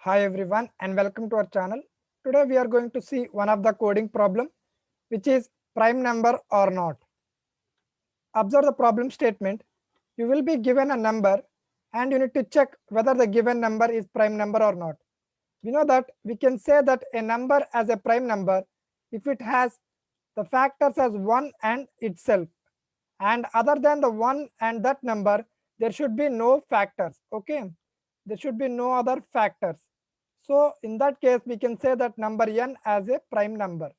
Hi everyone and welcome to our channel. Today we are going to see one of the coding problem which is prime number or not. Observe the problem statement. You will be given a number and you need to check whether the given number is prime number or not. We know that we can say that a number as a prime number if it has the factors as 1 and itself, and other than the 1 and that number there should be no factors. Okay, there should be no other factors. So in that case we can say that number n as a prime number.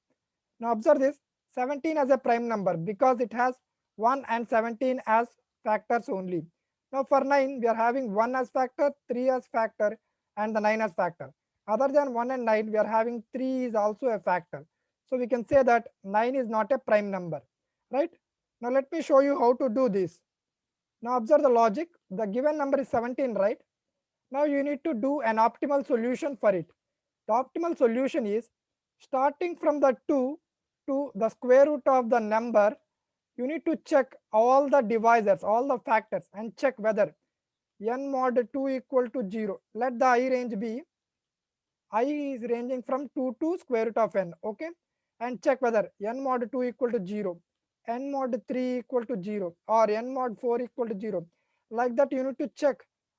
Now observe this, 17 as a prime number because it has 1 and 17 as factors only. Now for 9 we are having 1 as factor, 3 as factor and the 9 as factor. Other than 1 and 9 we are having 3 is also a factor. So we can say that 9 is not a prime number, right? Now let me show you how to do this. Now observe the logic. The given number is 17, right? Now you need to do an optimal solution for it. The optimal solution is starting from the 2 to the square root of the number. You need to check all the divisors, all the factors, and check whether n mod 2 equal to 0. Let the I range be, I is ranging from 2 to square root of n. Okay, and check whether n mod 2 equal to 0, n mod 3 equal to 0, or n mod 4 equal to 0. Like that you need to check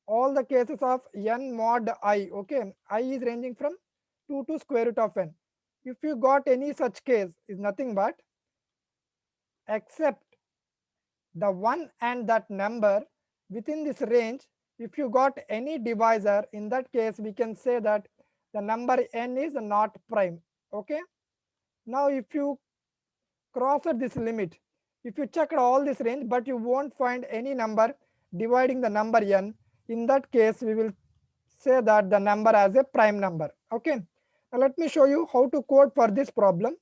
all the cases of n mod I. Okay, I is ranging from 2 to square root of n. If you got any such case, is nothing but except the 1 and that number within this range. If you got any divisor, in that case we can say that the number n is not prime. Okay, now if you cross this limit, if you check all this range but you won't find any number dividing the number n, in that case we will say that the number as a prime number. Okay, now let me show you how to code for this problem.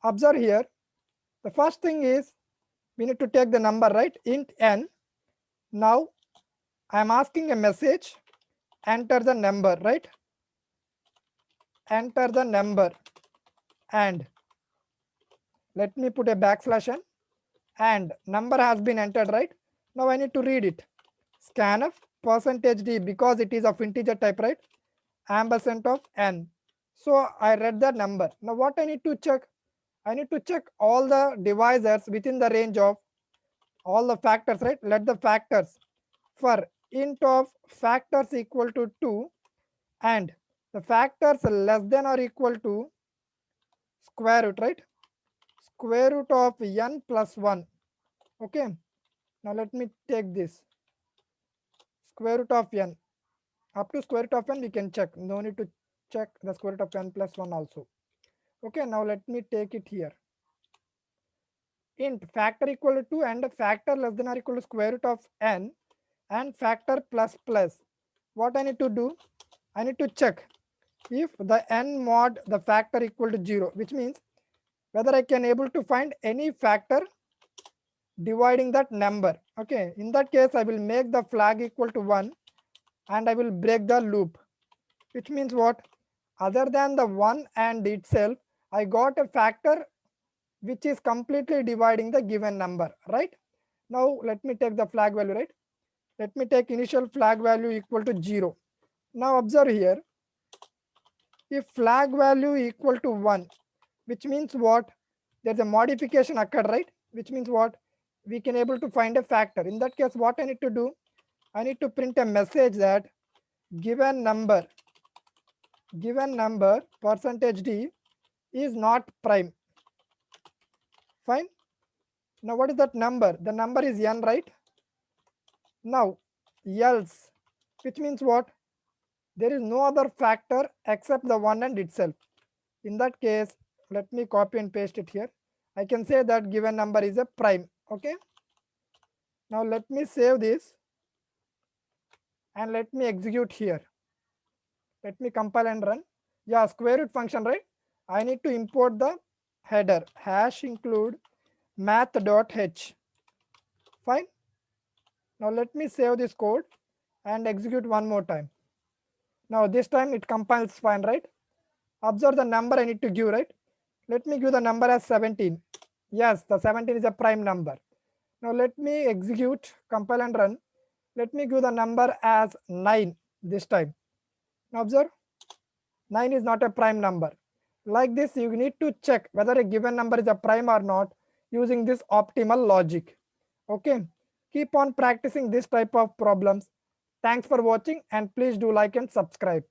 Observe here, the first thing is we need to take the number, right, int n. Now I am asking a message, enter the number, right, enter the number, and let me put a backslash n, and number has been entered, right? Now I need to read it. Scanf percentage d, because it is of integer type, right, ampersand of n. So I read the number. Now what I need to check, I need to check all the divisors within the range of all the factors, right? Let the factors for int of factors equal to 2 and the factors less than or equal to square root, right, square root of n plus 1. Okay, now let me take this square root of n, up to square root of n we can check, no need to check the square root of n plus 1 also. Okay, now let me take it here, int factor equal to 2 and factor less than or equal to square root of n and factor plus plus. What I need to do, I need to check if the n mod the factor equal to 0, which means whether I can able to find any factor dividing that number. Okay, in that case I will make the flag equal to 1 and I will break the loop, which means what, other than the 1 and itself I got a factor which is completely dividing the given number, right? Now let me take the flag value, right, let me take initial flag value equal to 0. Now observe here, if flag value equal to 1, which means what, there's a modification occurred, right, which means what, we can able to find a factor. In that case what I need to do, I need to print a message that given number percentage d is not prime. Fine. Now what is that number, the number is n, right? Now else, which means what, there is no other factor except the 1 and itself. In that case let me copy and paste it here. I can say that given number is a prime. Okay, now let me save this and let me execute here. Let me compile and run. Yeah, square root function, right, I need to import the header hash include math.h. Fine. Now let me save this code and execute one more time. Now this time it compiles fine, right? Observe the number I need to give, right? Let me give the number as 17. Yes, the 17 is a prime number. Now let me execute, compile and run. Let me give the number as 9 this time. Now observe, 9 is not a prime number. Like this, you need to check whether a given number is a prime or not using this optimal logic. Okay, keep on practicing this type of problems. Thanks for watching and please do like and subscribe.